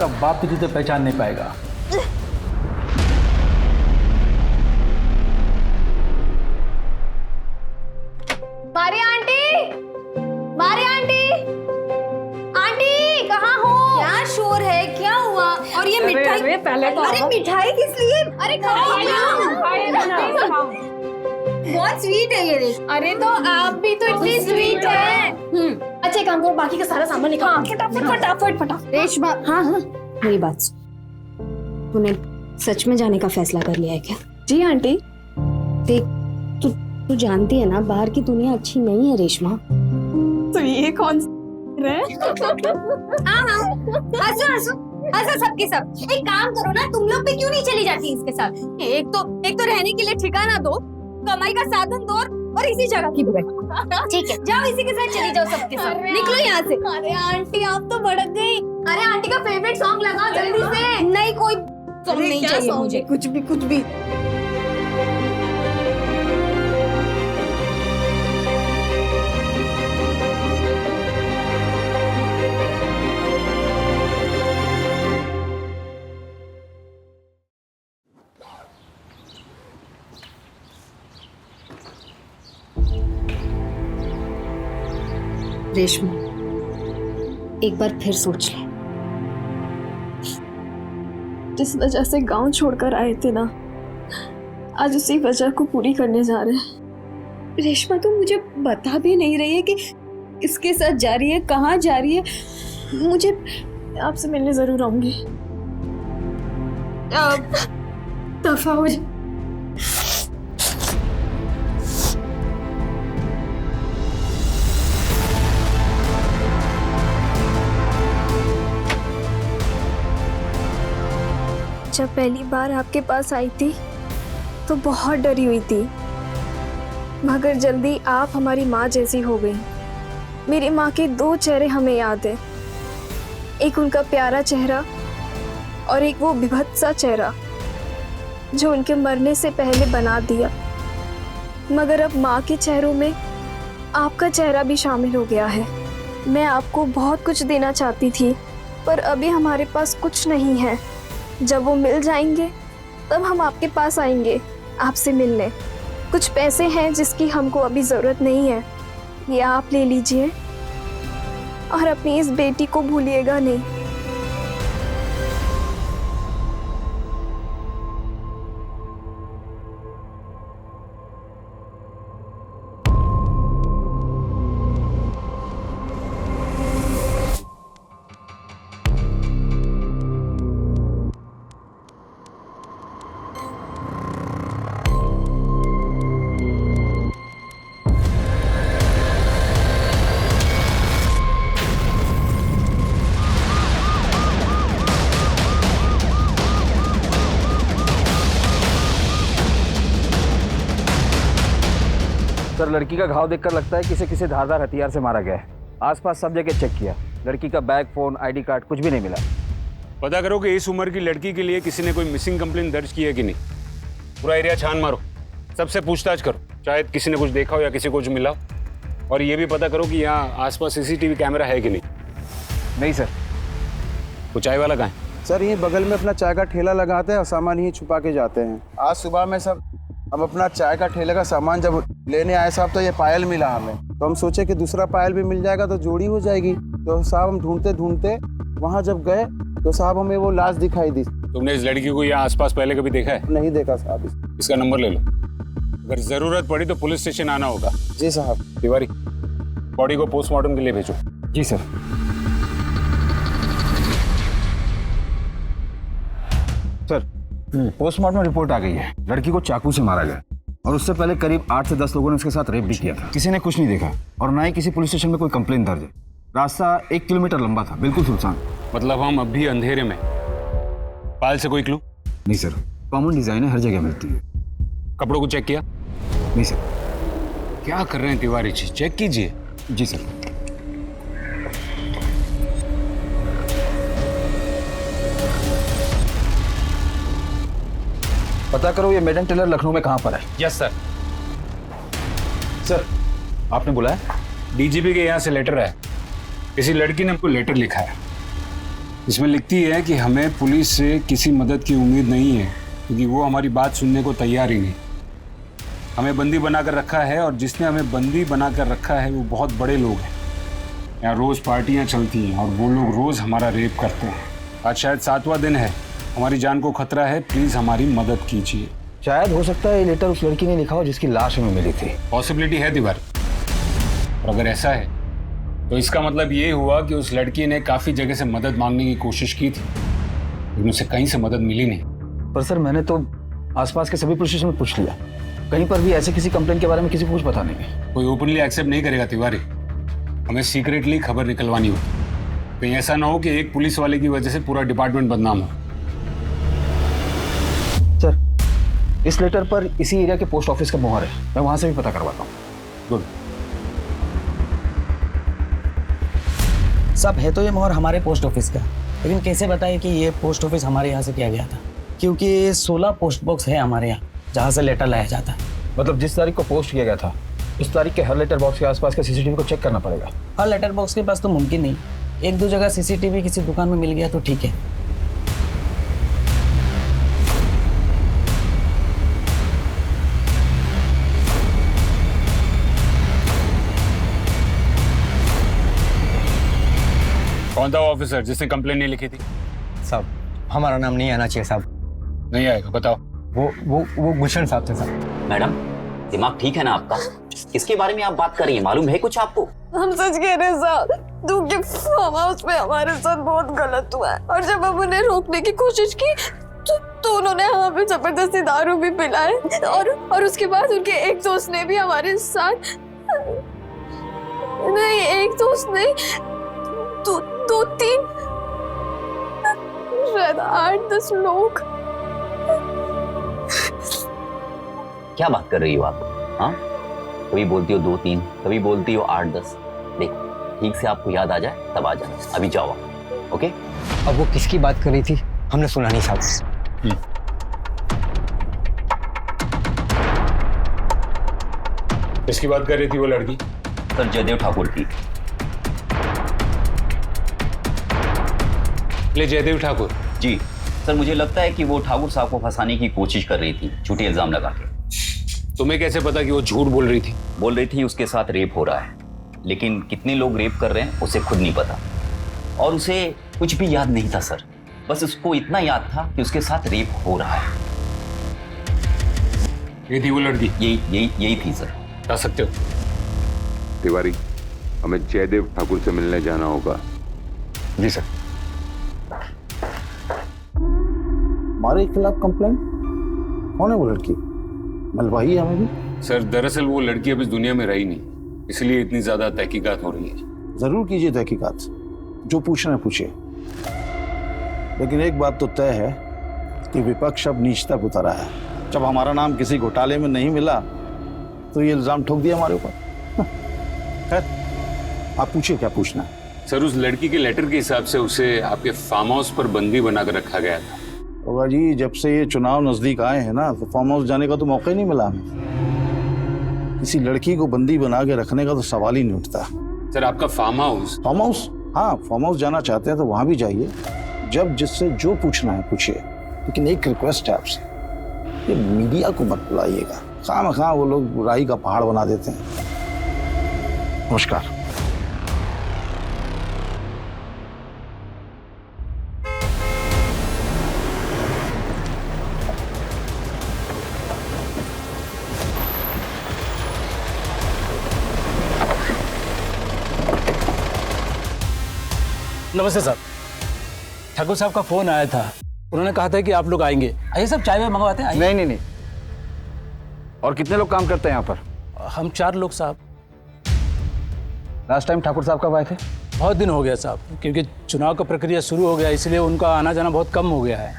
उसका बाप भी तुझे पहचान नहीं पाएगा। Maria aunty, Maria aunty, aunty कहाँ हो? क्या शोर है, क्या हुआ? और ये मिठाई? अरे पहले तो अरे मिठाई किस लिए? अरे खाओ ना। बहुत स्वीट है ये। अरे तो आप भी तो इतनी स्वीट है। अच्छा एक काम करो, बाकी का सारा सामान निकालो। फटाफट फटाफट फटाफट। रेशमा, हाँ हाँ मेरी बात सुन। तूने सच में जाने का फैसला कर लिया है क्या? जी आंटी। देख तू जानती है ना, बाहर की दुनिया अच्छी नहीं है रेशमा। तो ये कौन है? हाँ हाँ, हंसो हंसो हंसो सबके सब। एक काम करो ना, तुम लोग भी क्यों नहीं चली जाती इसके साथ? एक तो रहने के लिए ठिकाना दो, कमाई का साधन दो, और इसी जगह की भी बैठो। ठीक है, जाओ इसी के साथ चली जाओ सबके साथ। निकलो यहाँ से। अरे आंटी आप तो भड़क गई। अरे आंटी का फेवरेट सॉन्ग लगाओ जल्दी से। नहीं कोई सॉन्ग नहीं चाहिए मुझे। कुछ भी। रेशमा एक बार फिर सोच ले। जिस वजह से गांव छोड़कर आए थे ना, आज उसी वजह को पूरी करने जा रहे हैं। रेशमा तो मुझे बता भी नहीं रही है कि इसके साथ जा रही है, कहाँ जा रही है। मुझे आपसे मिलने जरूर आऊंगी। दफा हो जा। जब पहली बार आपके पास आई थी तो बहुत डरी हुई थी, मगर जल्दी आप हमारी माँ जैसी हो गई। मेरी माँ के 2 चेहरे हमें याद है, एक उनका प्यारा चेहरा और एक वो विभत्स सा चेहरा जो उनके मरने से पहले बना दिया। मगर अब माँ के चेहरों में आपका चेहरा भी शामिल हो गया है। मैं आपको बहुत कुछ देना चाहती थी, पर अभी हमारे पास कुछ नहीं है। जब वो मिल जाएंगे तब हम आपके पास आएंगे आपसे मिलने। कुछ पैसे हैं जिसकी हमको अभी ज़रूरत नहीं है, ये आप ले लीजिए और अपनी इस बेटी को भूलिएगा नहीं। सर, लड़की का घाव देखकर लगता है कि इसे किसी धारदार हथियार से मारा गया है। आसपास सब जगह चेक किया, लड़की का बैग, फोन, आईडी कार्ड कुछ भी नहीं मिला। पता करो कि इस उम्र की लड़की के लिए किसी ने कोई मिसिंग कंप्लेन दर्ज की है कि नहीं। पूरा एरिया छान मारो, सबसे पूछताछ करो, शायद किसी ने कुछ देखा हो या किसी को कुछ मिला हो। और ये भी पता करो कि यहाँ आसपास सीसीटीवी कैमरा है कि नहीं। नहीं सर। वो चाय वाला कहाँ है? सर ये बगल में अपना चाय का ठेला लगाते हैं और सामान यहीं छुपा के जाते हैं। आज सुबह में सब हम अपना चाय का ठेले का सामान जब लेने आए साहब, तो ये पायल मिला हमें। तो हम सोचे कि दूसरा पायल भी मिल जाएगा तो जोड़ी हो जाएगी। तो साहब हम ढूंढते ढूंढते वहाँ जब गए तो साहब हमें वो लाश दिखाई दी। तुमने इस लड़की को यहाँ आसपास पहले कभी देखा है? नहीं देखा साहब। इसका नंबर ले लो, अगर जरूरत पड़ी तो पुलिस स्टेशन आना होगा। जी साहब। तिवारी, बॉडी को पोस्टमार्टम के लिए भेजो। जी सर। सर, पोस्टमार्टम रिपोर्ट आ गई है। लड़की को चाकू से मारा गया और उससे पहले करीब 8 से 10 लोगों ने उसके साथ रेप भी किया था। किसी ने कुछ नहीं देखा और ना ही किसी पुलिस स्टेशन में कोई कंप्लेन दर्ज है। रास्ता 1 किलोमीटर लंबा था, बिल्कुल सुनसान। मतलब हम अब भी अंधेरे में। पायल से कोई क्लू? नहीं सर, कॉमन डिजाइन है, हर जगह मिलती है। कपड़ों को चेक किया? नहीं सर। क्या कर रहे हैं तिवारी जी, चेक कीजिए। जी सर। पता करो ये मेडन टेलर लखनऊ में कहाँ पर है। Yes sir. सर, आपने बुलाया? डीजीपी के यहाँ से लेटर है, किसी लड़की ने हमको लेटर लिखा है। इसमें लिखती है कि हमें पुलिस से किसी मदद की उम्मीद नहीं है क्योंकि वो हमारी बात सुनने को तैयार ही नहीं। हमें बंदी बनाकर रखा है और जिसने हमें बंदी बनाकर रखा है वो बहुत बड़े लोग हैं। यहाँ रोज़ पार्टियाँ चलती हैं और वो लोग रोज़ हमारा रेप करते हैं। आज शायद 7वां दिन है, हमारी जान को खतरा है, प्लीज़ हमारी मदद कीजिए। शायद हो सकता है ये लेटर उस लड़की ने लिखा हो जिसकी लाश हमें मिली थी। पॉसिबिलिटी है तिवारी, और अगर ऐसा है तो इसका मतलब ये हुआ कि उस लड़की ने काफ़ी जगह से मदद मांगने की कोशिश की थी लेकिन उसे कहीं से मदद मिली नहीं। पर सर मैंने तो आसपास के सभी पुलिस स्टेशन में पूछ लिया, कहीं पर भी ऐसे किसी कंप्लेंट के बारे में किसी को कुछ पता नहीं है। कोई ओपनली एक्सेप्ट नहीं करेगा तिवारी, हमें सीक्रेटली खबर निकलवानी होगी। कहीं ऐसा ना हो कि एक पुलिस वाले की वजह से पूरा डिपार्टमेंट बदनाम हो। सर इस लेटर पर इसी एरिया के पोस्ट ऑफिस का मोहर है, मैं वहां से भी पता करवाता हूँ। गुड। सब है तो ये मोहर हमारे पोस्ट ऑफिस का, लेकिन कैसे बताएं कि ये पोस्ट ऑफिस हमारे यहाँ से किया गया था? क्योंकि 16 पोस्ट बॉक्स है हमारे यहाँ जहाँ से लेटर लाया जाता है। मतलब जिस तारीख को पोस्ट किया गया था उस तारीख के हर लेटर बॉक्स के आसपास के सीसीटीवी को चेक करना पड़ेगा। हर लेटर बॉक्स के पास तो मुमकिन नहीं, एक दो जगह सीसीटीवी किसी दुकान में मिल गया तो ठीक है। कौन था वो ऑफिसर जिसने कंप्लेन नहीं लिखी थी? साहब हमारा नाम नहीं आना चाहिए साहब। नहीं आएगा, बताओ। वो गुलशन साहब थे साहब। मैडम दिमाग ठीक है ना आपका? किसके बारे में आप बात कर रही हैं, मालूम है कुछ आपको? हम सच कह रहे हैं साहब, दूसरे फार्म हाउस में हमारे साथ बहुत गलत हुआ है और जब हम उन्हें रोकने की कोशिश की तो उन्होंने हमें जबरदस्ती दारू भी पिलाए और उसके बाद उनके एक दोस्त ने भी हमारे साथ, नहीं एक दोस्त नहीं, दो तीन शायद 8-10 लोग। क्या बात कर रही हो आप? हाँ, कभी बोलती हो 2-3, कभी बोलती हो 8-10। देखो ठीक से आपको याद आ जाए तब आ जाना, अभी जाओ आप। ओके? अब वो किसकी बात कर रही थी हमने सुना नहीं साहब। किसकी बात कर रही थी वो लड़की? सर जयदेव ठाकुर की। ले जयदेव ठाकुर? जी सर, मुझे लगता है कि वो ठाकुर साहब को फंसाने की कोशिश कर रही थी, झूठी इल्जाम लगा के। तुम्हें कैसे पता कि वो झूठ बोल रही थी? बोल रही थी उसके साथ रेप हो रहा है, लेकिन कितने लोग रेप कर रहे हैं उसे खुद नहीं पता और उसे कुछ भी याद नहीं था सर। बस उसको इतना याद था कि उसके साथ रेप हो रहा है। ये थी वो लड़की? यही थी सर। बता सकते हो? तिवारी, हमें जयदेव ठाकुर से मिलने जाना होगा। जी सर। हमारे खिलाफ कंप्लेंट? कौन है वो लड़की? मलवाई हमें भी। सर दरअसल वो लड़की अब इस दुनिया में रही नहीं, इसलिए इतनी ज्यादा तहकीकात हो रही है। जरूर कीजिए तहकीकात, जो पूछना है पूछिए, लेकिन एक बात तो तय है कि विपक्ष अब नीच तक उतरा है। जब हमारा नाम किसी घोटाले में नहीं मिला तो ये इल्जाम ठोक दिया हमारे ऊपर। खैर आप पूछिए क्या पूछना है। सर उस लड़की के लेटर के हिसाब से उसे आपके फार्म हाउस पर बंदी बनाकर रखा गया था। होगा जी, जब से ये चुनाव नजदीक आए हैं ना तो फार्म हाउस जाने का तो मौका ही नहीं मिला हमें। किसी लड़की को बंदी बना के रखने का तो सवाल ही नहीं उठता। सर आपका फार्म हाउस? फार्म हाउस, हाँ फार्म हाउस जाना चाहते हैं तो वहां भी जाइए, जब जिससे जो पूछना है पूछिए, लेकिन एक रिक्वेस्ट है आपसे, ये मीडिया को मत बुलाइएगा, खामखा वो लोग राई का पहाड़ बना देते हैं। नमस्कार। नमस्ते साहब, ठाकुर साहब का फोन आया था, उन्होंने कहा था कि आप लोग आएंगे। आइए सब चाय में मंगवाते हैं। नहीं। और कितने लोग काम करते हैं यहाँ पर? हम 4 लोग साहब। लास्ट टाइम ठाकुर साहब कब आए थे? बहुत दिन हो गया साहब, क्योंकि चुनाव का प्रक्रिया शुरू हो गया, इसलिए उनका आना जाना बहुत कम हो गया है।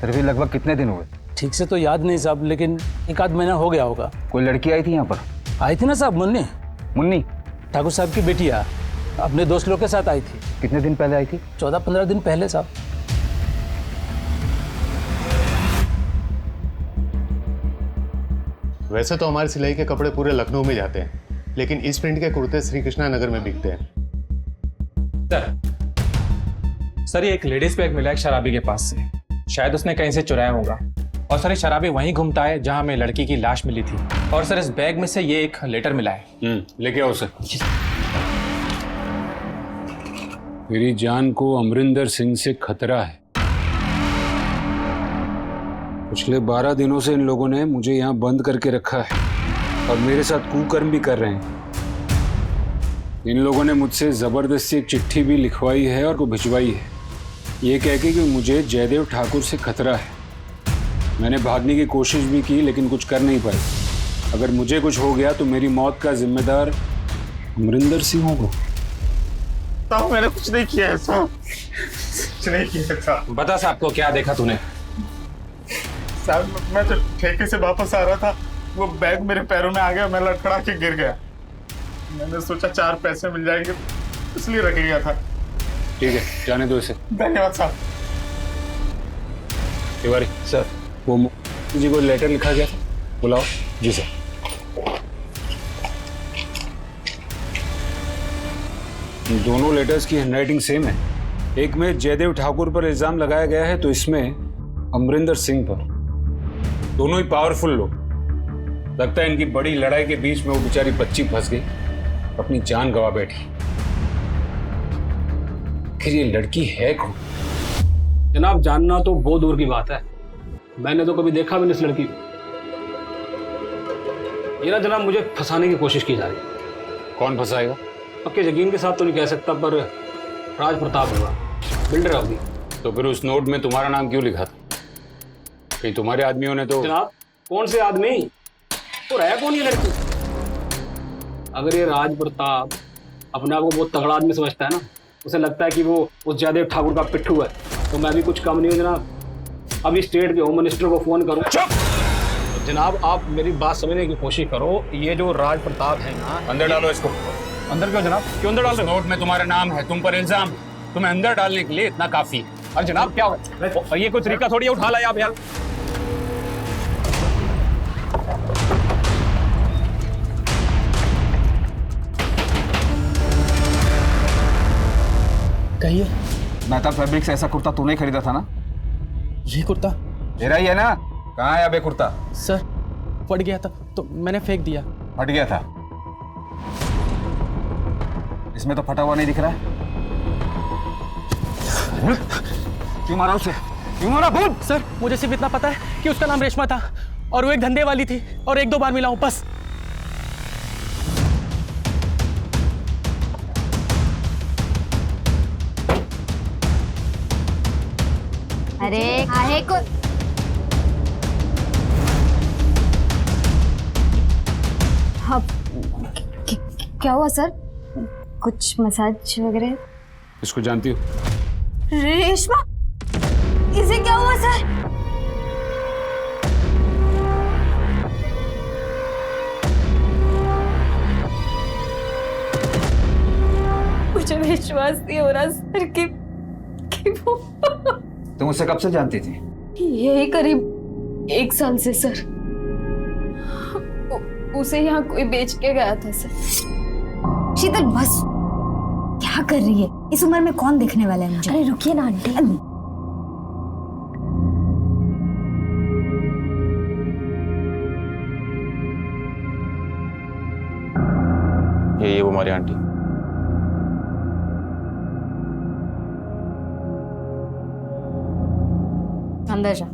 फिर भी लगभग कितने दिन हुए? ठीक से तो याद नहीं साहब, लेकिन 1-आध महीना हो गया होगा। कोई लड़की आई थी यहाँ पर? आई थी ना साहब, मुन्नी? ठाकुर साहब की बेटिया अपने दोस्त लोग के साथ आई थी। कितने दिन पहले आई थी? 14-15 दिन पहले साहब। वैसे तो हमारे सिलाई के कपड़े पूरे लखनऊ में जाते हैं, लेकिन इस प्रिंट के कुर्ते श्री कृष्णा नगर में बिकते हैं। सर ये एक लेडीज बैग मिला है शराबी के पास से, शायद उसने कहीं से चुराया होगा। और सर ये शराबी वहीं घूमता है जहां हमें लड़की की लाश मिली थी। और सर इस बैग में से ये एक लेटर मिला है। लेके आओ उसे। मेरी जान को अमरिंदर सिंह से खतरा है। पिछले 12 दिनों से इन लोगों ने मुझे यहाँ बंद करके रखा है और मेरे साथ कुकर्म भी कर रहे हैं। इन लोगों ने मुझसे जबरदस्ती एक चिट्ठी भी लिखवाई है और को भिजवाई है, ये कह के कि मुझे जयदेव ठाकुर से खतरा है। मैंने भागने की कोशिश भी की लेकिन कुछ कर नहीं पाई। अगर मुझे कुछ हो गया तो मेरी मौत का जिम्मेदार अमरिंदर सिंह होगा। साहब मैंने कुछ नहीं किया है साहब, कुछ नहीं किया था। बता साहब को क्या देखा तूने? साहब मैं तो ठेके से वापस आ रहा था, वो बैग मेरे पैरों में आ गया, मैं लड़खड़ा के गिर गया। मैंने सोचा 4 पैसे मिल जाएंगे इसलिए रख लिया था। ठीक है, जाने दो इसे। धन्यवाद साहब। तिवारी सर, वो जी को लेटर लिखा गया था, बुलाओ। जी सर। दोनों लेटर्स की हैंडराइटिंग सेम है। एक में जयदेव ठाकुर पर इल्जाम लगाया गया है तो इसमें अमरिंदर सिंह पर। दोनों ही पावरफुल लोग। लगता है इनकी बड़ी लड़ाई के बीच में वो बेचारी बच्ची फंस गई, अपनी जान गंवा बैठी। फिर ये लड़की है कौन? जनाब जानना तो बहुत दूर की बात है, मैंने तो कभी देखा भी नहीं इस लड़की को। ये ना जनाब मुझे फंसाने की कोशिश की जा रही है। कौन फंसाएगा? पक्के यकीन के साथ तो नहीं कह सकता, पर राज प्रताप होगा, बिल्डर होगी। तो फिर उस नोट में तुम्हारा नाम क्यों लिखा था? कहीं तुम्हारे आदमियों ने तो। जनाब कौन से आदमी और है कौन ये लड़की? अगर ये राज प्रताप अपने आप को बहुत तगड़ा आदमी समझता है ना, उसे लगता है कि वो उस जयदेव ठाकुर का पिट्ठू है, तो मैं भी कुछ कम नहीं हूँ जनाब। अभी स्टेट के होम मिनिस्टर को फोन करूँ। चुप! जनाब आप मेरी बात समझने की कोशिश करो। ये जो राज प्रताप है ना, अंदर डालो इसको। अंदर क्यों जनाब? क्यों अंदर डाल रहे हो? नोट में तुम्हारा नाम है, तुम पर इल्जाम, तुम्हें अंदर डालने के लिए इतना काफी है। अरे जनाब क्या हुआ? ये कोई तरीका थोड़ी है उठा लाए आप यार। कहिए। मेहता फैब्रिक से ऐसा कुर्ता तूने ही खरीदा था ना? ये कुर्ता तेरा ही है ना? कहाँ है अबे कुर्ता? सर फट गया था तो मैंने फेंक दिया। फट गया था? इसमें तो फटा हुआ नहीं दिख रहा है। क्यों मारा उसे? क्यों मारा? बोल। सर मुझे सिर्फ इतना पता है कि उसका नाम रेशमा था और वो एक धंधे वाली थी और 1-2 बार मिला हूं बस। अरे आहे को हाँ, क्या हुआ सर? कुछ मसाज वगैरह? इसको जानती हो? रेशमा, इसे क्या हुआ सर? मुझे विश्वास नहीं हो रहा सर कि वो। तुम उसे कब से जानती थी? यही करीब 1 साल से सर। उसे यहाँ कोई बेच के गया था सर। शीतल बस, क्या कर रही है? इस उम्र में कौन देखने वाला है मुझे? अरे रुकिए ना आंटी। ये वो हमारी आंटी। अंदर जा।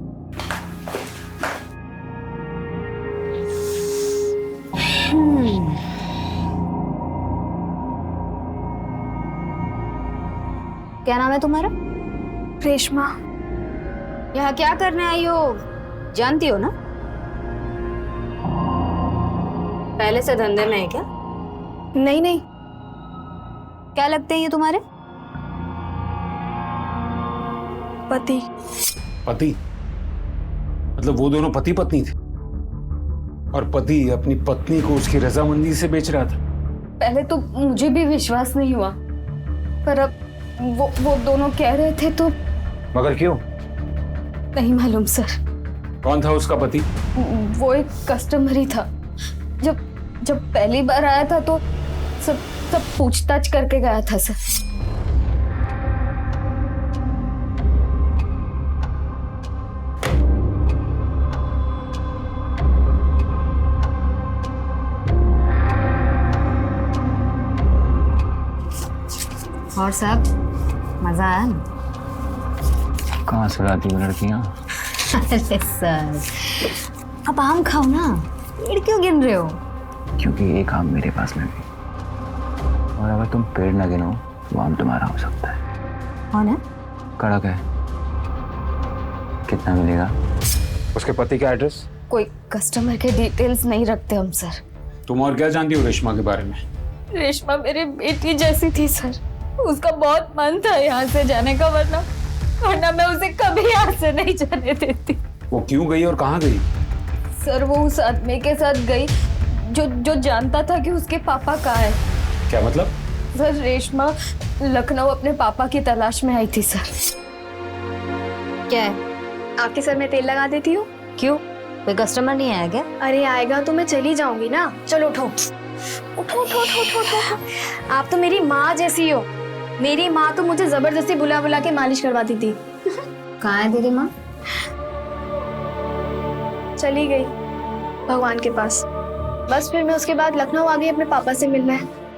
क्या नाम है तुम्हारा? रेशमा। यहाँ क्या करने आई हो? जानती हो ना? पहले से धंधे में है क्या? नहीं नहीं। क्या लगते हैं ये तुम्हारे? पति। पति? मतलब वो दोनों पति पत्नी थे और पति अपनी पत्नी को उसकी रजामंदी से बेच रहा था। पहले तो मुझे भी विश्वास नहीं हुआ, पर अब वो दोनों कह रहे थे तो। मगर क्यों? नहीं मालूम सर। कौन था उसका पति? वो एक कस्टमर ही था। जब पहली बार आया था तो सब पूछताछ करके गया था सर। और साहब मजा आया ना? कहाँ से लाती वो लड़कियाँ? अरे सर, अब आम खाओ ना, पेड़ क्यों गिन रहे हो? क्योंकि एक आम मेरे पास में भी, और अगर तुम पेड़ न गिनो तो आम तुम्हारा हो सकता है। कौन है? कड़क है। कितना मिलेगा? उसके पति का एड्रेस? कोई कस्टमर के डिटेल्स नहीं रखते हम सर। तुम और क्या जानती हो रेशमा के बारे में? रेशमा मेरी बेटी जैसी थी सर, उसका बहुत मन था यहाँ से जाने का, वरना मैं उसे कभी यहाँ से नहीं जाने देती। वो क्यों गई और कहाँ गई? सर वो उस आदमी के साथ गई जो जानता था कि उसके पापा कहाँ है। क्या मतलब? सर रेशमा लखनऊ अपने पापा की तलाश में आई थी सर। क्या है? आपके सर में तेल लगा देती हूँ। क्यों, कोई कस्टमर नहीं आया क्या? अरे आएगा तो मैं चली जाऊंगी ना। चलो उठो उठो उठो उठो उठो उठो। आप तो मेरी माँ जैसी हो। मेरी माँ तो मुझे जबरदस्ती बुला बुला के मालिश करवाती थी। कहाँ है तेरी माँ? चली गई भगवान के पास। बस फिर मैं उसके बाद लखनऊ आ गई अपने पापा से मिलने।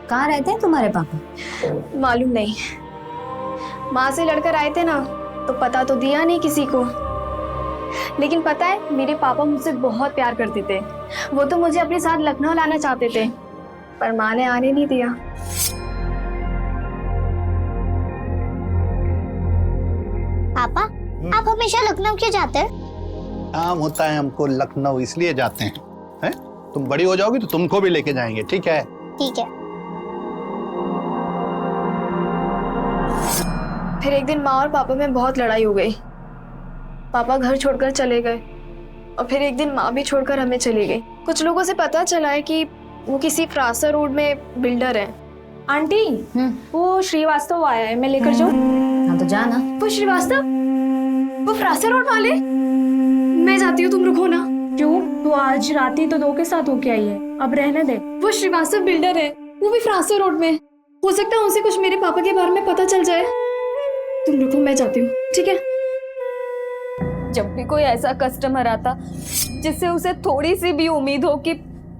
कहाँ रहते हैं तुम्हारे पापा? मालूम नहीं, माँ से लड़कर आए थे ना तो पता तो दिया नहीं किसी को। लेकिन पता है मेरे पापा मुझसे बहुत प्यार करते थे। वो तो मुझे अपने साथ लखनऊ लाना चाहते थे, पर माँ ने आने नहीं दिया। पापा, आप हमेशा लखनऊ क्यों जाते हैं? काम होता है हमको लखनऊ, इसलिए जाते हैं। हैं? तुम बड़ी हो जाओगी तो तुमको भी लेके जाएंगे, ठीक है? ठीक है। फिर एक दिन माँ और पापा में बहुत लड़ाई हो गई। पापा घर छोड़कर चले गए और फिर एक दिन माँ भी छोड़कर हमें चली गई। कुछ लोगों से पता चला है कि वो किसी फ्रांसा रोड में बिल्डर है। आंटी, वो श्रीवास्तव आया है, मैं लेकर जाऊँ? हाँ तो जाना। वो श्रीवास्तव, वो फ्रांसा रोड वाले? मैं जाती हूँ, तुम रुको ना। क्यों? वो आज रात ही तो 2 के साथ होके आई है, अब रहने दे। वो श्रीवास्तव बिल्डर है, वो भी फ्रांसा रोड में। हो सकता है उसे कुछ मेरे पापा के बारे में पता चल जाए। तुम रुको, मैं जाती हूँ, ठीक है? जब भी कोई ऐसा कस्टमर आता जिससे उसे थोड़ी सी भी उम्मीद हो कि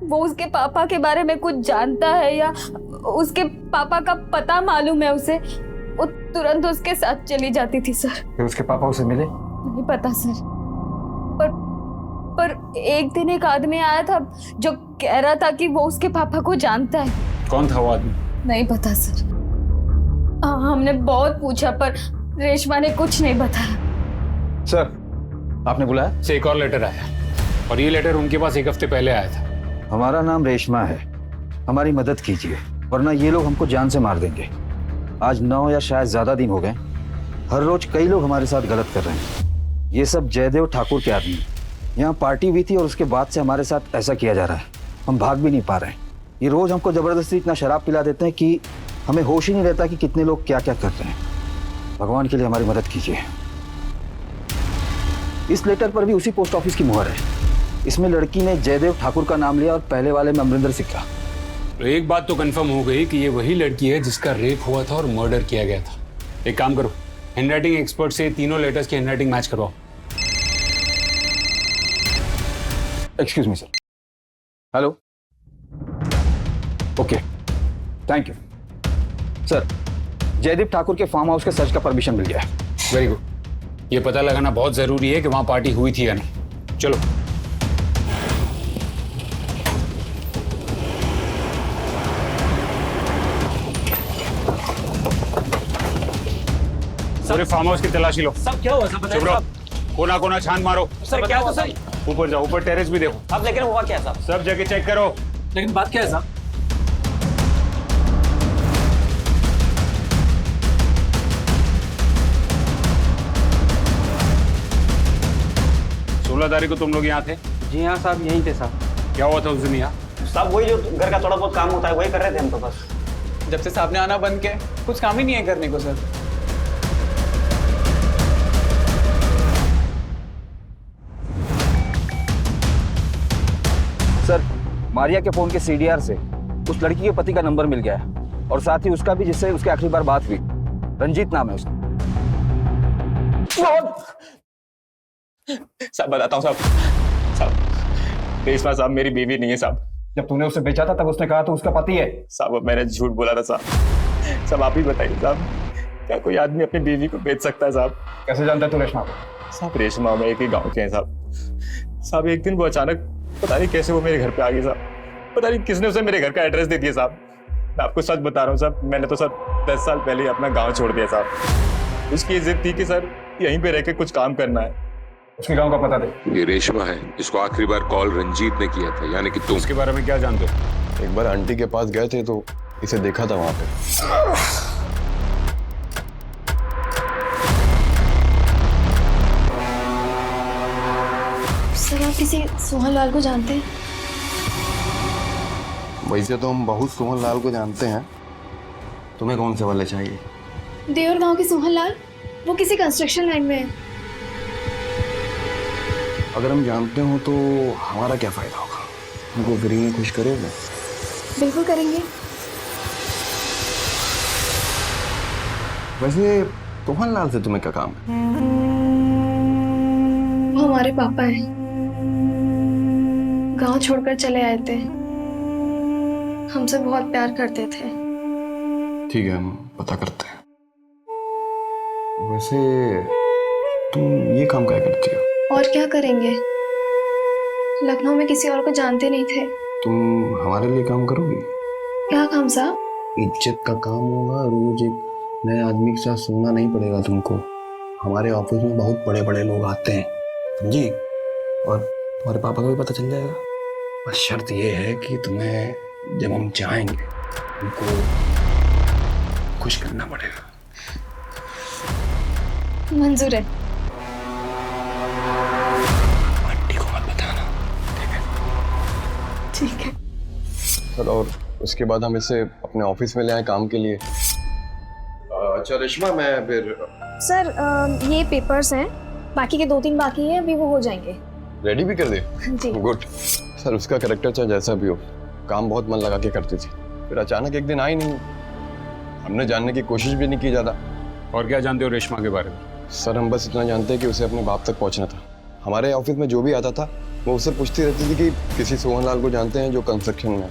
वो उसके पापा के बारे में कुछ जानता है या उसके पापा का पता मालूम है उसे, वो तुरंत उसके साथ चली जाती थी सर। फिर उसके पापा उसे मिले? नहीं पता सर, पर एक दिन एक आदमी आया था जो कह रहा था कि वो उसके पापा को जानता है। कौन था वो आदमी? नहीं पता सर। हमने बहुत पूछा पर रेशमा ने कुछ नहीं बताया। सर, आपने बुलाया? से एक और लेटर आया और ये लेटर उनके पास 1 हफ्ते पहले आया था। हमारा नाम रेशमा है, हमारी मदद कीजिए वरना ये लोग हमको जान से मार देंगे। आज 9 या शायद ज्यादा दिन हो गए, हर रोज कई लोग हमारे साथ गलत कर रहे हैं। ये सब जयदेव ठाकुर के आदमी। यहाँ पार्टी हुई थी और उसके बाद से हमारे साथ ऐसा किया जा रहा है। हम भाग भी नहीं पा रहे हैं। ये रोज हमको जबरदस्ती इतना शराब पिला देते हैं कि हमें होश ही नहीं रहता कि कितने लोग क्या क्या कर रहे हैं। भगवान के लिए हमारी मदद कीजिए। इस लेटर पर भी उसी पोस्ट ऑफिस की मुहर है। इसमें लड़की ने जयदेव ठाकुर का नाम लिया और पहले वाले में अमरिंदर सिक्का। तो एक बात तो कंफर्म हो गई कि ये वही लड़की है जिसका रेप हुआ था और मर्डर किया गया था। एक काम करो, हैंडराइटिंग एक्सपर्ट से तीनों लेटर्स की हैंडराइटिंग मैच करवाओ। Excuse me sir. Hello, okay, thank you sir. Jaideep Thakur के फार्म हाउस के सर्च का परमिशन मिल गया है। Very good. ये पता लगाना बहुत जरूरी है कि वहां पार्टी हुई थी या नहीं। चलो। पूरे फार्म हाउस की तलाशी लो। सब क्या हुआ? सब चुप रहो, कोना कोना छान मारो। सर क्या हुआ? सर ऊपर जाओ, ऊपर टेरेस भी देखो। अब लेकिन हुआ क्या साहब? सब जगह चेक करो। लेकिन बात क्या है साहब? तारीख को तुम लोग यहाँ थे? जी हाँ साहब, यहीं थे साहब। क्या हुआ था उस दिन यहाँ? साहब वही जो घर का थोड़ा बहुत काम होता है वही कर रहे थे हम तो बस। जब से साहब ने आना बंद किया कुछ काम ही नहीं है करने को सर। सर, मारिया के फोन के सीडीआर से उस लड़की के पति का नंबर मिल गया है और साथ ही उसका भी जिससे उसकी आखिरी बार बात हुई। रंजीत नाम है उसका। साहब बताता हूँ साहब, रेशमा साहब मेरी बीवी नहीं है साहब। जब तूने उसे बेचा था तब उसने कहा तो उसका पति है। साहब मैंने झूठ बोला था साहब। सब आप ही बताइए साहब, क्या कोई आदमी अपनी बीवी को बेच सकता है साहब? कैसे जानता है तू रेशमा को? साहब रेशमा में एक ही गांव के हैं साहब। साहब एक दिन वो अचानक पता नहीं कैसे वो मेरे घर पे आ गई साहब। पता नहीं किसने उसे मेरे घर का एड्रेस दे दिया साहब। मैं आपको सच बता रहा हूँ साहब, मैंने तो सर 10 साल पहले ही अपना गांव छोड़ दिया साहब। उसकी जिद थी कि सर यहीं पे रह के कुछ काम करना है। उसके गांव का पता दे। ये रेशमा है, इसको आखिरी बार कॉल रंजीत ने किया था, यानी कि तुम। उसके बारे में क्या जानते हो? एक बार आंटी के पास गए थे तो इसे देखा था वहां पे। सर आप किसी सोहन लाल को जानते हैं? वैसे तो हम बहुत सोहन लाल को जानते हैं। तुम्हें कौन से वाले चाहिए? देवर गांव के सोहन लाल, वो किसी कंस्ट्रक्शन लाइन में है। अगर हम जानते हो तो हमारा क्या फायदा होगा? हमको फ्री में खुश करोगे? बिल्कुल करेंगे। वैसे सोहन लाल से तुम्हें क्या काम है? वो हमारे पापा हैं, गांव छोड़कर चले आए थे, हमसे बहुत प्यार करते थे। ठीक है, हम पता करते हैं। वैसे तुम ये काम क्या करती हो? और क्या करेंगे, लखनऊ में किसी और को जानते नहीं थे। तुम हमारे लिए काम करोगी? क्या काम साहब? इज्जत का काम होगा, रोज एक नए आदमी के साथ सोना नहीं पड़ेगा तुमको। हमारे ऑफिस में बहुत बड़े बड़े लोग आते हैं, समझी? और तुम्हारे पापा को भी पता चल जाएगा। बस शर्त ये है कि तुम्हें जब हम जाएंगे उनको खुश करना पड़ेगा। मंजूर है। आंटी को मत बताना, ठीक है? ठीक है सर। और उसके बाद हम इसे अपने ऑफिस में ले आए काम के लिए। अच्छा रेशमा, मैं फिर सर ये पेपर्स हैं, बाकी के 2-3 बाकी हैं, अभी वो हो जाएंगे। रेडी भी कर दे? जी गुड। सर उसका कैरेक्टर चाहे जैसा भी हो, काम बहुत मन लगा के करती थी, फिर अचानक एक दिन आई नहीं। हमने जानने की कोशिश भी नहीं की ज़्यादा। और क्या जानते हो रेशमा के बारे में? सर हम बस इतना जानते हैं कि उसे अपने बाप तक पहुंचना था। हमारे ऑफिस में जो भी आता था वो उससे पूछती रहती थी कि किसी सोहन लाल को जानते हैं जो कंस्ट्रक्शन में है।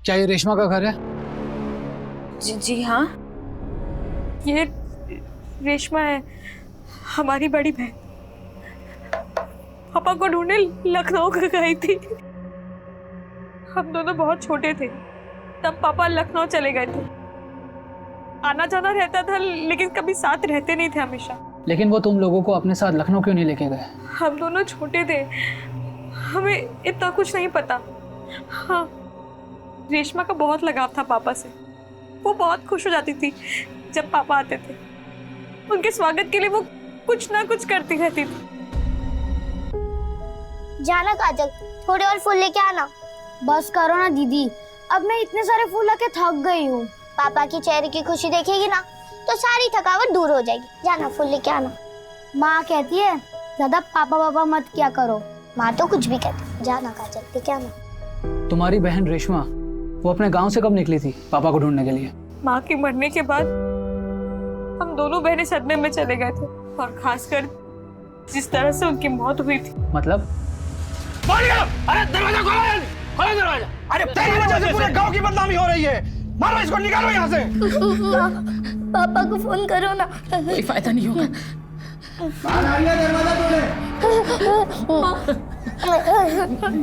क्या ये रेशमा का घर है? जी हाँ, ये रेशमा है, हमारी बड़ी बहन। पापा को ढूंढने लखनऊ गई थी। हम दोनों बहुत छोटे थे तब पापा लखनऊ चले गए थे। आना जाना रहता था लेकिन कभी साथ रहते नहीं थे हमेशा। लेकिन वो तुम लोगों को अपने साथ लखनऊ क्यों नहीं लेके गए? हम दोनों छोटे थे, हमें इतना कुछ नहीं पता। हाँ, रेशमा का बहुत लगाव था पापा से। वो बहुत खुश हो जाती थी जब पापा आते थे। उनके स्वागत के लिए वो कुछ ना कुछ करती रहती थी। जाना काजल, थोड़े और फूल लेके आना। बस करो ना दीदी, अब मैं इतने सारे फूल लेके थक गई हूँ। पापा की चेहरे की खुशी देखेगी ना तो सारी थकावट दूर हो जाएगी। जाना फूल लेके आना। माँ कहती है ज्यादा पापा पापा मत किया करो। माँ तो कुछ भी कहती। जाना काजल, लेके आना। तुम्हारी बहन रेशमा वो अपने गांव से कब निकली थी पापा को ढूंढने के लिए? माँ के मरने के बाद हम दोनों बहनें सदमे में चले गए थे, और खासकर जिस तरह से उनकी मौत हुई थी। मतलब? अरे दरवाजा खोलो, खोलो दरवाजा। अरे तेरी वजह से पूरे गांव की बदनामी हो रही है। मारो इसको, निकालो यहाँ से। पापा को फोन करो ना। कोई फायदा नहीं होगा।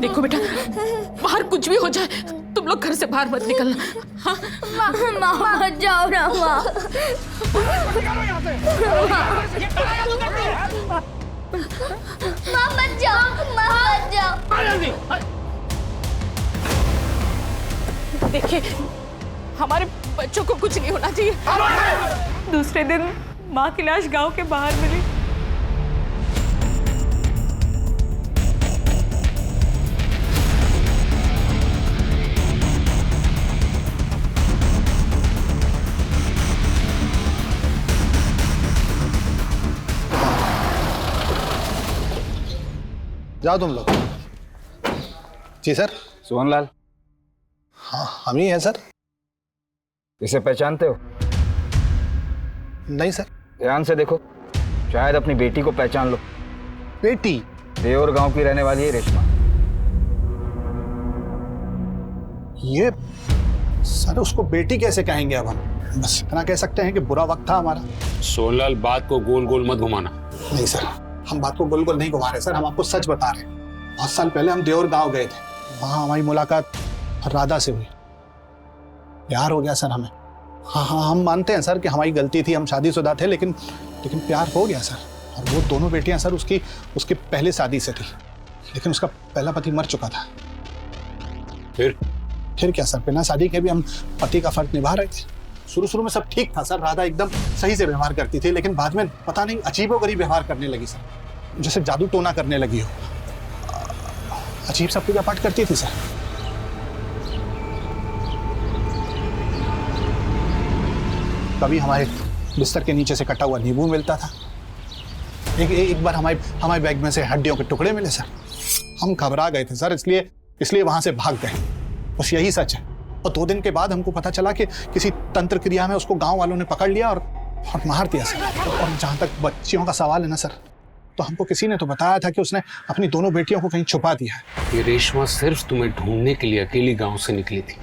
देखो बेटा, बाहर कुछ भी हो जाए तुम लोग घर से बाहर मत निकलना। हाँ? माँ मत जाओ ना माँ। माँ मत जाओ, माँ मत जाओ। देखिए, हमारे बच्चों को कुछ नहीं होना चाहिए। दूसरे दिन माँ की लाश गांव के बाहर मिली। जाओ तुम लोग। जी सर। सोहन लाल? हाँ हम ही हैं सर। इसे पहचानते हो? नहीं सर। ध्यान से देखो, शायद अपनी बेटी को पहचान लो। बेटी? देवर गांव की रहने वाली है रेशमा। ये सर उसको बेटी कैसे कहेंगे अब हम? बस इतना कह सकते हैं कि बुरा वक्त था हमारा। सोनलाल, बात को गोल गोल मत घुमाना। नहीं सर, हम बात को गोल गोल नहीं घुमा रहे सर, हम आपको सच बता रहे हैं। बहुत साल पहले हम देवर गांव गए थे, वहाँ हमारी मुलाकात राधा से हुई, प्यार हो गया सर हमें। हाँ हाँ, हम मानते हैं सर कि हमारी गलती थी, हम शादीशुदा थे, लेकिन प्यार हो गया सर। और वो दोनों बेटियां सर उसकी पहले शादी से थी, लेकिन उसका पहला पति मर चुका था। फिर क्या सर, बिना शादी के भी हम पति का फर्ज निभा रहे थे। शुरू में सब ठीक था सर, राधा एकदम सही से व्यवहार करती थी, लेकिन बाद में पता नहीं अजीबोगरीब व्यवहार करने लगी सर, जैसे जादू टोना करने लगी हो। अजीब सा पूजा पाठ करती थी सर। कभी हमारे बिस्तर के नीचे से कटा हुआ नींबू मिलता था। एक बार हमारे बैग में से हड्डियों के टुकड़े मिले सर। हम घबरा गए थे सर, इसलिए वहां से भाग गए। बस यही सच है। और 2 दिन के बाद हमको पता चला कि किसी तंत्र क्रिया में उसको गांव वालों ने पकड़ लिया और मार दिया सर। और जहां तक बच्चियों का सवाल है ना सर, तो हमको किसी ने तो बताया था कि उसने अपनी दोनों बेटियों को कहीं छुपा दिया है। ये रेशमा सिर्फ तुम्हें ढूंढने के लिए अकेली गांव से निकली थी।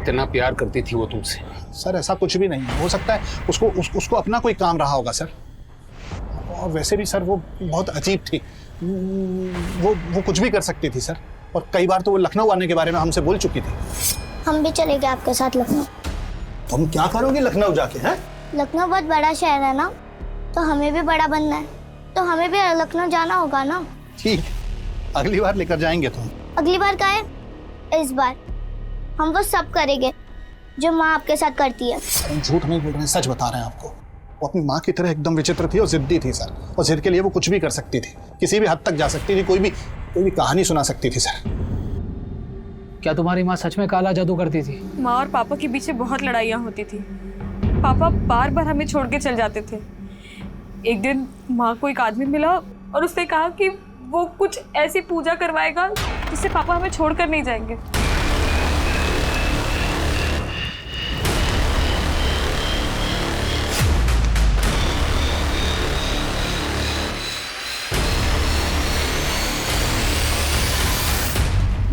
इतना प्यार करती थी वो तुमसे। सर ऐसा कुछ भी नहीं हो सकता है, उसको अपना कोई काम रहा होगा सर। और वैसे भी सर वो बहुत अजीब थी, वो कुछ भी कर सकती थी सर। और कई बार तो वो लखनऊ आने के बारे में हमसे बोल चुकी थी। हम भी चलेंगे आपके साथ लखनऊ। तुम क्या करोगे लखनऊ जाके? हैं? लखनऊ बहुत बड़ा शहर है ना, तो हमें भी बड़ा बनना है, तो हमें भी लखनऊ जाना होगा ना। ठीक, अगली बार लेकर जाएंगे तुम। अगली बार का है? इस बार हम वो सब करेंगे जो माँ आपके साथ करती है। हम झूठ नहीं बोल रहे हैं, सच बता रहे हैं आपको। वो अपनी माँ की तरह एकदम विचित्र थी और जिद्दी थी सर। और जिद के लिए वो कुछ भी कर सकती थी, किसी भी हद तक जा सकती थी, कोई भी कहानी सुना सकती थी सर। क्या तुम्हारी माँ सच में काला जादू करती थी? माँ और पापा के बीच में बहुत लड़ाइयाँ होती थी। पापा बार बार हमें छोड़ के चल जाते थे। एक दिन माँ को एक आदमी मिला और उसने कहा कि वो कुछ ऐसी पूजा करवाएगा जिससे पापा हमें छोड़कर नहीं जाएंगे।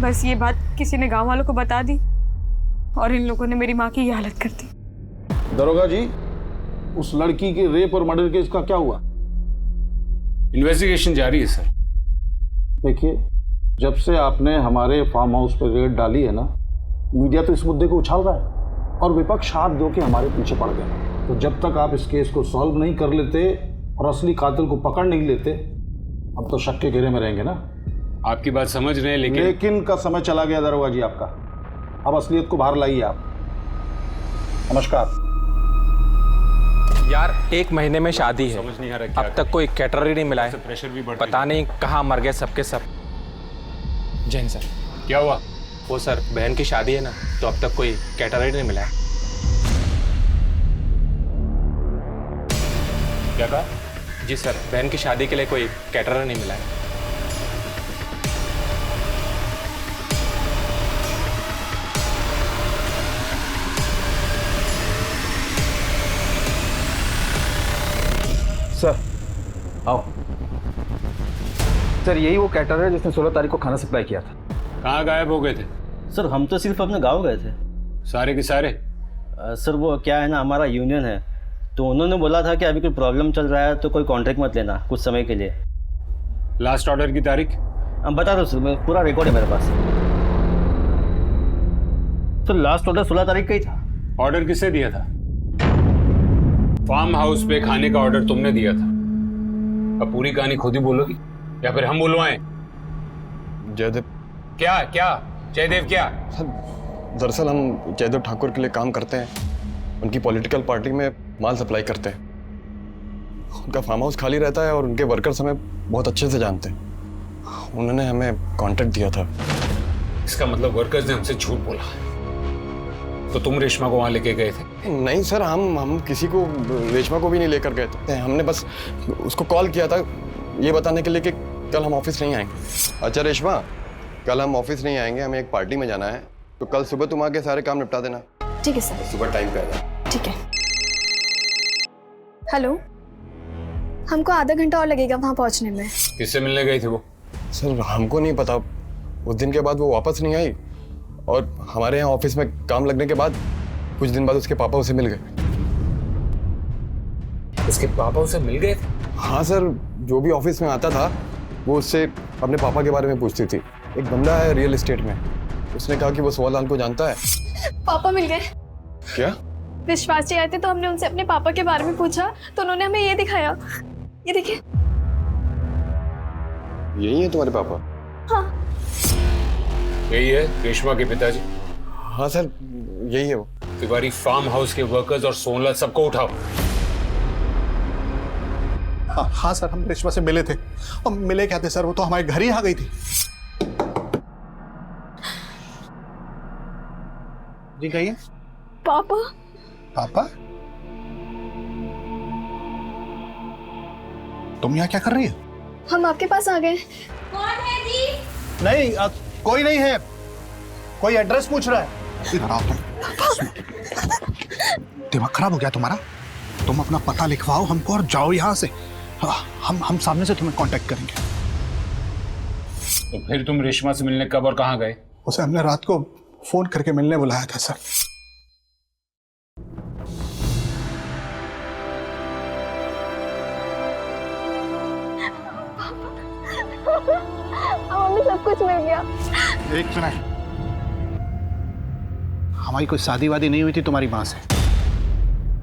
बस ये बात किसी ने गांव वालों को बता दी और इन लोगों ने मेरी माँ की ये हालत कर दी। दरोगा जी, उस लड़की के रेप और मर्डर केस का क्या हुआ? इन्वेस्टिगेशन जारी है सर। देखिए, जब से आपने हमारे फार्म हाउस पर रेड डाली है ना, मीडिया तो इस मुद्दे को उछाल रहा है और विपक्ष हाथ धो के हमारे पीछे पड़ गया। तो जब तक आप इस केस को सॉल्व नहीं कर लेते और असली कातिल को पकड़ नहीं लेते, हम तो शक के घेरे में रहेंगे ना। आपकी बात समझ रहे हैं, लेकिन का समय चला गया दरोगा जी आपका। अब असलियत को बाहर लाइए आप। नमस्कार यार, 1 महीने में शादी है, समझ नहीं आ रहा अब तक कोई कैटरर ही नहीं मिला है। प्रेशर भी बढ़ पता नहीं कहाँ मर गए सबके सब। जैन सर, क्या हुआ? वो सर, बहन की शादी है ना, तो अब तक कोई कैटरर ही नहीं मिला है। क्या कहा? जी सर, बहन की शादी के लिए कोई कैटरर नहीं मिला है। सर आओ। सर यही वो कैटर है जिसने 16 तारीख को खाना सप्लाई किया था। कहाँ गायब हो गए थे? सर हम तो सिर्फ अपने गांव गए थे। सारे के सारे? सर वो क्या है ना, हमारा यूनियन है, तो उन्होंने बोला था कि अभी कोई प्रॉब्लम चल रहा है तो कोई कॉन्ट्रैक्ट मत लेना कुछ समय के लिए। लास्ट ऑर्डर की तारीख? बता दो सर, पूरा रिकॉर्ड है मेरे पास। तो लास्ट ऑर्डर 16 तारीख का ही था। ऑर्डर किसने दिया था? फार्म हाउस पे खाने का ऑर्डर तुमने दिया था। अब पूरी कहानी खुद ही बोलोगी या फिर हम बुलवाएं? जयदेव। क्या क्या जयदेव क्या? दरअसल हम जयदेव ठाकुर के लिए काम करते हैं, उनकी पॉलिटिकल पार्टी में माल सप्लाई करते हैं। उनका फार्म हाउस खाली रहता है और उनके वर्कर्स हमें बहुत अच्छे से जानते हैं। उन्होंने हमें कॉन्ट्रैक्ट दिया था। इसका मतलब वर्कर्स ने हमसे झूठ बोला। तो तुम रेशमा को वहां लेके गए थे? नहीं सर, हम किसी को, रेशमा को भी नहीं लेकर गए थे। हमने बस उसको कॉल किया था ये बताने के लिए कि कल हम ऑफिस नहीं आएंगे। अच्छा रेशमा, कल हम ऑफिस नहीं आएंगे, हमें एक पार्टी में जाना है, तो कल सुबह तुम आके सारे काम निपटा देना। ठीक है सर। सुबह टाइम पे आ जाना। ठीक है। हेलो। हमको आधा घंटा और लगेगा वहाँ पहुँचने में। किससे मिलने गई थी वो? सर हमको नहीं पता, उस दिन के बाद वो वापस नहीं आई और हमारे यहाँ ऑफिस में काम लगने के बाद कुछ दिन बाद उसके पापा उसे मिल गए। उसके पापा उसे मिल गए थे? हाँ सर, जो भी ऑफिस में आता था वो उससे अपने पापा के बारे में पूछती थी। एक बंदा है रियल एस्टेट में, उसने कहा कि वो सोहन को जानता है। पापा मिल गए। क्या? विश्वास जी आए थे तो हमने उनसे अपने पापा के बारे में पूछा तो उन्होंने हमें ये दिखाया। ये देखिए। यही है तुम्हारे पापा? हाँ। यही है रेशमा के पिताजी? हाँ सर, यही है वो। तिवारी फार्म हाउस के वर्कर्स और सोनलाल सबको उठाओ। हाँ सर, हम रेशमा से मिले थे। हम मिले क्या थे सर, वो तो हमारे घर ही आ गई थी। जी कहिए। पापा। पापा? तुम यहाँ क्या कर रही हो? हम आपके पास आ गए। कौन है जी? नहीं, कोई नहीं है। कोई एड्रेस पूछ रहा है। इधर आओ तुम। दिमाग खराब हो गया तुम्हारा? तुम अपना पता लिखवाओ हमको और जाओ यहाँ से। हम सामने से तुम्हें कांटेक्ट करेंगे। तो फिर तुम रेशमा से मिलने कब और कहाँ गए? उसे हमने रात को फोन करके मिलने बुलाया था सर। हमें सब कुछ मिल गया। एक मिनट, हमारी कोई शादी वादी नहीं हुई थी तुम्हारी माँ से।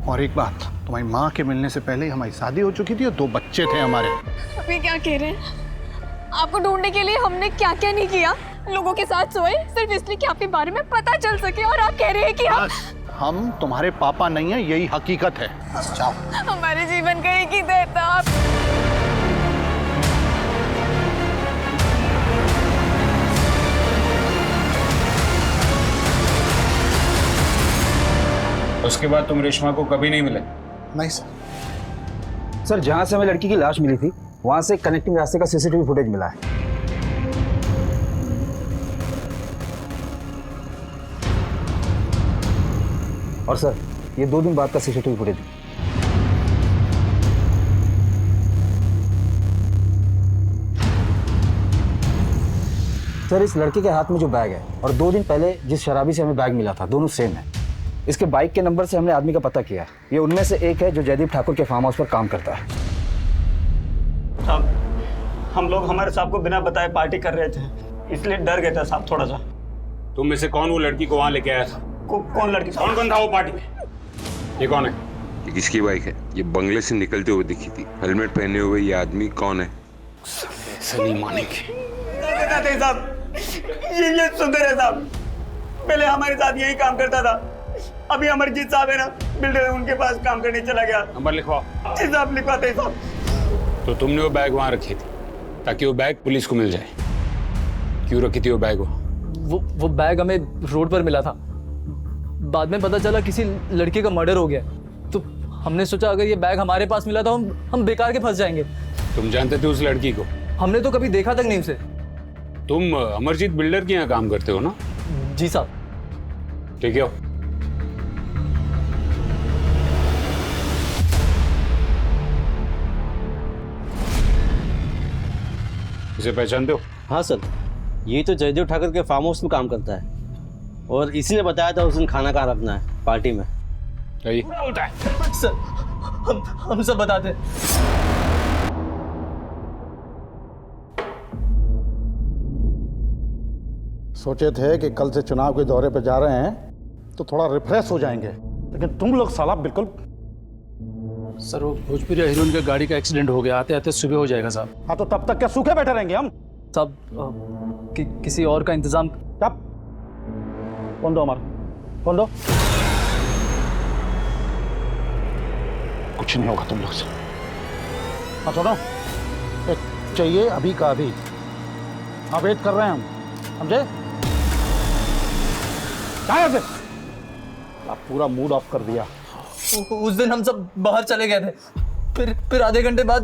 और एक बात, तुम्हारी माँ के मिलने से पहले ही हमारी शादी हो चुकी थी और 2 बच्चे थे हमारे। अभी क्या कह रहे हैं? आपको ढूंढने के लिए हमने क्या क्या नहीं किया। लोगों के साथ सोए सिर्फ इसलिए कि आपके बारे में पता चल सके, और आप कह रहे हैं कि हम तुम्हारे पापा नहीं है, यही हकीकत है। जाओ। हमारे जीवन का एक ही दर्द था। आप उसके बाद तुम रेशमा को कभी नहीं मिले? नहीं सर। सर, जहां से हमें लड़की की लाश मिली थी वहां से कनेक्टिंग रास्ते का सीसीटीवी फुटेज मिला है। और सर, ये 2 दिन बाद का सीसीटीवी फुटेज। सर, इस लड़के के हाथ में जो बैग है और 2 दिन पहले जिस शराबी से हमें बैग मिला था, दोनों सेम है। इसके बाइक के नंबर से हमने आदमी का पता किया है। ये उनमें से एक है जो जयदीप ठाकुर के फार्म हाउस पर काम करता है। साहब, हम लोग हमारे साहब को बिना बताए पार्टी कर रहे थे, इसलिए डर गए थे साहब थोड़ा सा। तुम में से कौन वो लड़की को वहां लेके आया था? कौन लड़की? कौन था वो पार्टी में? ये कौन है? ये किसकी बाइक है? ये बंगले से निकलते हुए दिखी थी। हेलमेट पहने हुए ये आदमी कौन है? सलीम मानिक। साहब, ये सुंदर है साहब, पहले हमारे साथ यही काम करता था। अभी अमरजीत साहब है ना, बिल्डर, उनके पास काम करने चला गया। नंबर लिखवाओ। जी साहब, लिखवाते हैं साहब। तो तुमने वो बैग वहां रखी थी ताकि वो बैग पुलिस को मिल जाए। क्यों रखी थी वो बैग? वो बैग हमें रोड पर मिला था। बाद में पता चला किसी लड़के का मर्डर हो गया, तो हमने सोचा अगर ये बैग हमारे पास मिला तो हम बेकार के फंस जाएंगे। तुम जानते थे उस लड़की को? हमने तो कभी देखा तक नहीं उसे। तुम अमरजीत बिल्डर के यहाँ काम करते हो ना? जी साहब। ठीक है। इसे पहचानते हो? हाँ सर, ये तो जयदेव ठाकुर के फार्म हाउस में काम करता है और इसी ने बताया था उस दिन खाना कहाँ रखना है पार्टी में। सही सर, हम सब बताते। सोचे थे कि कल से चुनाव के दौरे पर जा रहे हैं तो थोड़ा रिफ्रेश हो जाएंगे, लेकिन तुम लोग साला बिल्कुल। सर, वो भोजपुरी हीरोइन का गाड़ी का एक्सीडेंट हो गया, आते आते सुबह हो जाएगा साहब। हाँ, तो तब तक क्या सूखे बैठे रहेंगे हम? साहब, किसी और का इंतजाम। कब? कौन दो हमारा? कौन दो? कुछ नहीं होगा तुम लोग से। हाँ सुनो, चाहिए अभी का अभी। हाँ, वेट कर रहे हैं हम, समझे? क्या से? आप पूरा मूड ऑफ कर दिया। उस दिन हम सब बाहर चले गए थे, फिर आधे घंटे बाद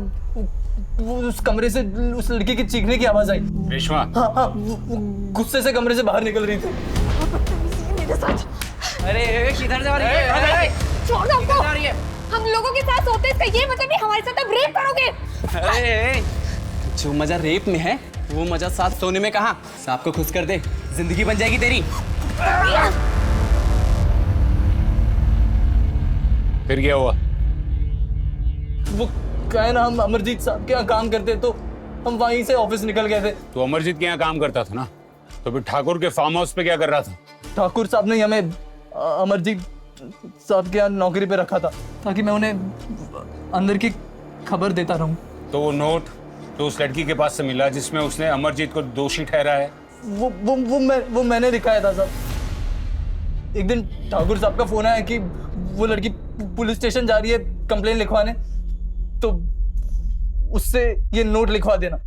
वो उस कमरे से उस लड़की की चीखने की आवाज आई। रेशमा? हाँ, वो गुस्से से कमरे से बाहर निकल रही थी। मेरे साथ। अरे किधर जा रही है? छोड़ दो हमको। हम लोगों के साथ सोते इसका ये मतलब नहीं हमारे साथ अब रेप करोगे। अरे जो मजा रेप में है वो मजा साथ सोने में कहाँ। सांप को खुश कर दे, जिंदगी बन जाएगी तेरी। फिर क्या हुआ? वो क्या है ना, हम अमरजीत साहब के यहाँ काम करते तो हम वहीं से ऑफिस निकल गए थे। तो अमरजीत के यहाँ काम करता था ना, तो फिर ठाकुर के फार्म हाउस पे क्या कर रहा था? ठाकुर साहब ने हमें अमरजीत साहब के यहाँ नौकरी पे रखा था ताकि मैं उन्हें अंदर की खबर देता रहूं। तो वो नोट तो उस लड़की के पास से मिला जिसमें उसने अमरजीत को दोषी ठहराया है? वो मैंने दिखाया था साहब। एक दिन ठाकुर साहब का फोन आया कि वो लड़की पुलिस स्टेशन जा रही है कंप्लेन लिखवाने, तो उससे ये नोट लिखवा देना।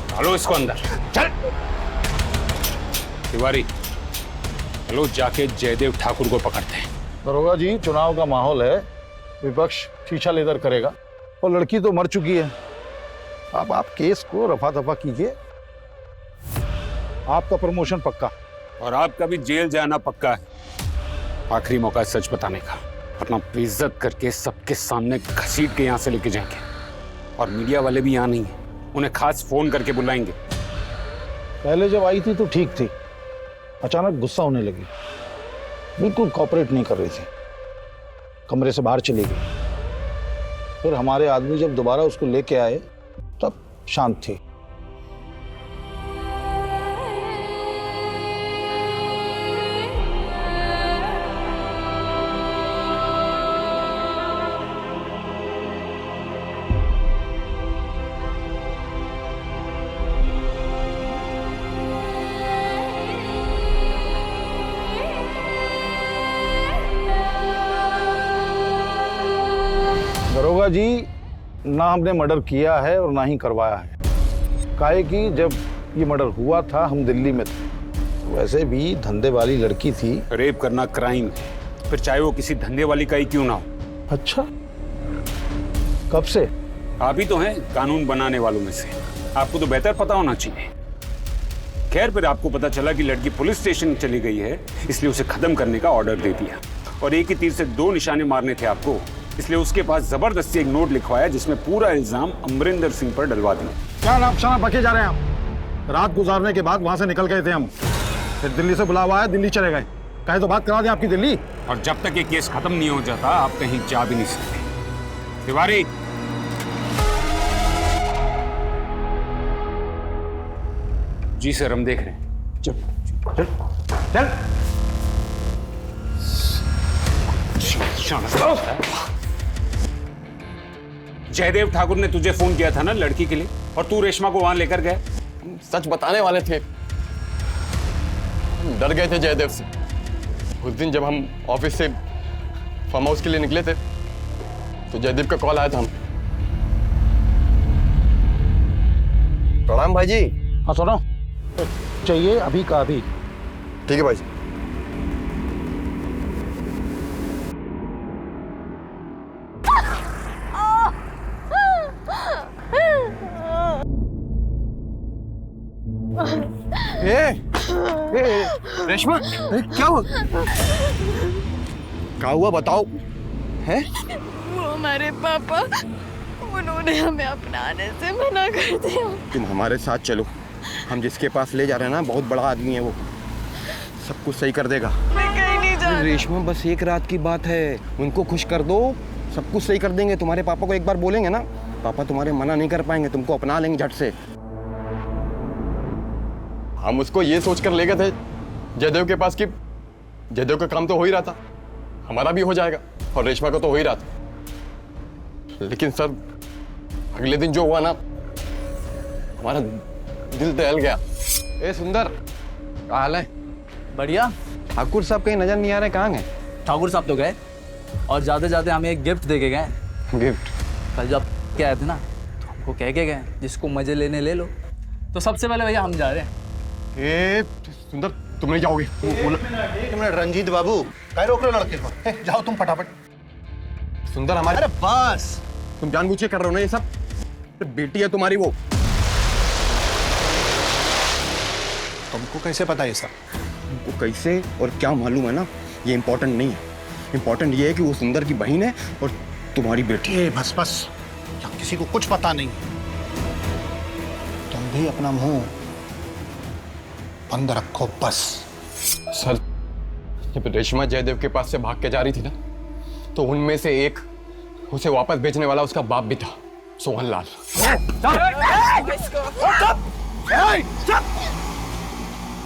डालो इसको अंदर, चल। तिवारी चलो जाके जयदेव ठाकुर को पकड़ते हैं। दरोगा जी, चुनाव का माहौल है, विपक्ष शीशा लेदर करेगा और लड़की तो मर चुकी है। अब आप केस को रफा दफा कीजिए, आपका प्रमोशन पक्का और आपका भी जेल जाना पक्का है। आखिरी मौका है सच बताने का, अपना बेइज्जत करके सबके सामने घसीट के यहाँ से लेके जाएंगे। और मीडिया वाले भी यहाँ नहीं है, उन्हें खास फोन करके बुलाएंगे। पहले जब आई थी तो ठीक थी, अचानक गुस्सा होने लगी, बिल्कुल कॉपरेट नहीं कर रही थी, कमरे से बाहर चली गई। फिर हमारे आदमी जब दोबारा उसको लेके आए तब शांत थी। दरोगा जी, ना हमने मर्डर किया है और ना ही करवाया है। काहे कि जब ये मर्डर हुआ था हम दिल्ली में थे, वैसे भी धंधे वाली लड़की थी। रेप करना क्राइम है, फिर चाहे वो किसी धंधे वाली का ही क्यों ना हो। अच्छा, कब से? आप ही तो हैं कानून बनाने वालों में से, आपको तो बेहतर पता होना चाहिए। खैर, फिर आपको पता चला कि लड़की पुलिस स्टेशन चली गई है, इसलिए उसे खत्म करने का ऑर्डर दे दिया और एक ही तीर से दो निशाने मारने थे आपको, इसलिए उसके पास जबरदस्ती एक नोट लिखवाया जिसमें पूरा इल्जाम अमरिंदर सिंह पर डलवा दिया। क्या नाम शना बके जा रहे हैं आप? रात गुजारने के बाद वहां से निकल गए थे हम, फिर दिल्ली से बुलावा आया, दिल्ली चले गए। कहे तो बात करा दें आपकी दिल्ली। और जब तक ये केस खत्म नहीं हो जाता आप कहीं जा भी नहीं सकते। तिवारी, जी सर, हम देख रहे हैं। चल चल चल। जयदेव ठाकुर ने तुझे फोन किया था ना लड़की के लिए, और तू रेशमा को वहां लेकर गया। सच बताने वाले थे, डर गए थे जयदेव से। उस दिन जब हम ऑफिस से फार्म हाउस के लिए निकले थे तो जयदेव का कॉल आया था। हम प्रणाम भाई जी। हाँ सुनो, चाहिए अभी का अभी। ठीक है भाई जी। रेशमा, क्या हुआ? क्या हुआ बताओ? है वो हमारे पापा, उन्होंने हमें अपनाने से मना कर दिया। तुम हमारे साथ चलो, हम जिसके पास ले जा रहे हैं ना बहुत बड़ा आदमी है, वो सब कुछ सही कर देगा। मैं कहीं नहीं जा रही। रेशमा, बस एक रात की बात है, उनको खुश कर दो, सब कुछ सही कर देंगे। तुम्हारे पापा को एक बार बोलेंगे ना, पापा तुम्हारे मना नहीं कर पाएंगे, तुमको अपना लेंगे झट से। हम उसको ये सोच कर ले गए थे जयदेव के पास कि जयदेव का काम तो हो ही रहा था, हमारा भी हो जाएगा और रेशमा का तो हो ही रहा था। लेकिन सर, अगले दिन जो हुआ ना, हमारा दिल दहल गया। ए सुंदर, क्या हाल है? बढ़िया। ठाकुर साहब कहीं नजर नहीं आ रहे, कहाँ गए? ठाकुर साहब तो गए और जाते जाते हमें एक गिफ्ट दे के गए। गिफ्ट? कल जब क्या आए थे ना, तो हमको कह के गए जिसको मजे लेने ले लो। तो सबसे पहले भैया हम जा रहे हैं। ए सुंदर, तुम नहीं जाओगे? एक मिनट रंजीत बाबू, क्या रोक रहे हो लड़के को? जाओ तुम फटाफट। सुंदर हमारे, अरे बस, तुम जानबूझ के कर रहे हो ना ये सब? तो बेटी है तुम्हारी वो। तुमको कैसे पता ये सब? तुमको कैसे और क्या मालूम है ना, ये इंपॉर्टेंट नहीं है। इम्पोर्टेंट ये है कि वो सुंदर की बहन है और तुम्हारी बेटी। ए बस बस, यहाँ किसी को कुछ पता नहीं। तुम भी अपना मुंह बंद रखो बस। सर, जब रेशमा जयदेव के पास से भाग के जा रही थी ना, तो उनमें से एक उसे वापस भेजने वाला उसका बाप भी था, सोहन लाल।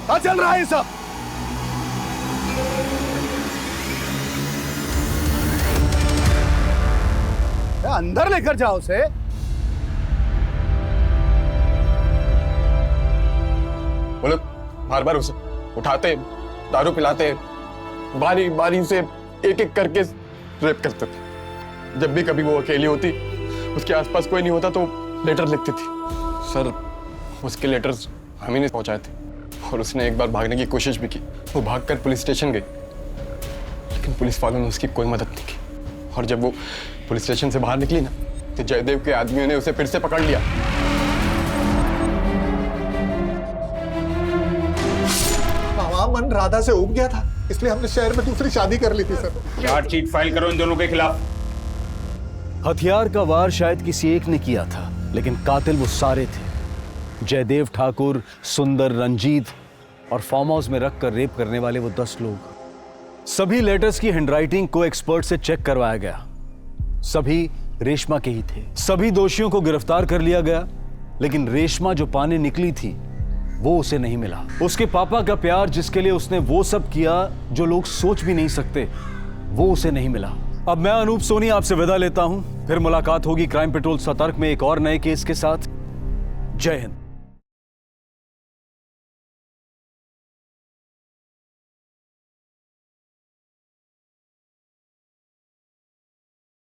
क्या चल रहा है सब? अंदर लेकर जाओ उसे। वो लोग बार बार उसे उठाते, दारू पिलाते, बारी बारी से एक एक करके रेप करते थे। जब भी कभी वो अकेली होती, उसके आसपास कोई नहीं होता, तो लेटर लिखती थी। सर, उसके लेटर्स हम ही ने पहुंचाए थे और उसने एक बार भागने की कोशिश भी की। वो भागकर पुलिस स्टेशन गई, लेकिन पुलिस वालों ने उसकी कोई मदद नहीं की। और जब वो पुलिस स्टेशन से बाहर निकली ना, तो जयदेव के आदमियों ने उसे फिर से पकड़ लिया। मन राधा से उब गया था, इसलिए हमने शहर में दूसरी शादी कर ली थी सर। चार्जशीट फाइल करो इन दोनों के खिलाफ। हथियार का वार शायद किसी एक ने किया था, लेकिन कातिल वो सारे थे। जयदेव ठाकुर, सुंदर, रंजीत और फार्म हाउस में रखकर रेप करने वाले वो 10 लोग। सभी लेटर्स की हैंडराइटिंग को एक्सपर्ट से चेक करवाया गया। सभी रेशमा के ही थे। सभी दोषियों को गिरफ्तार कर लिया गया, लेकिन रेशमा जो पाने निकली थी वो उसे नहीं मिला। उसके पापा का प्यार, जिसके लिए उसने वो सब किया जो लोग सोच भी नहीं सकते, वो उसे नहीं मिला। अब मैं अनूप सोनी आपसे विदा लेता हूं। फिर मुलाकात होगी क्राइम पेट्रोल सतर्क में एक और नए केस के साथ। जय हिंद।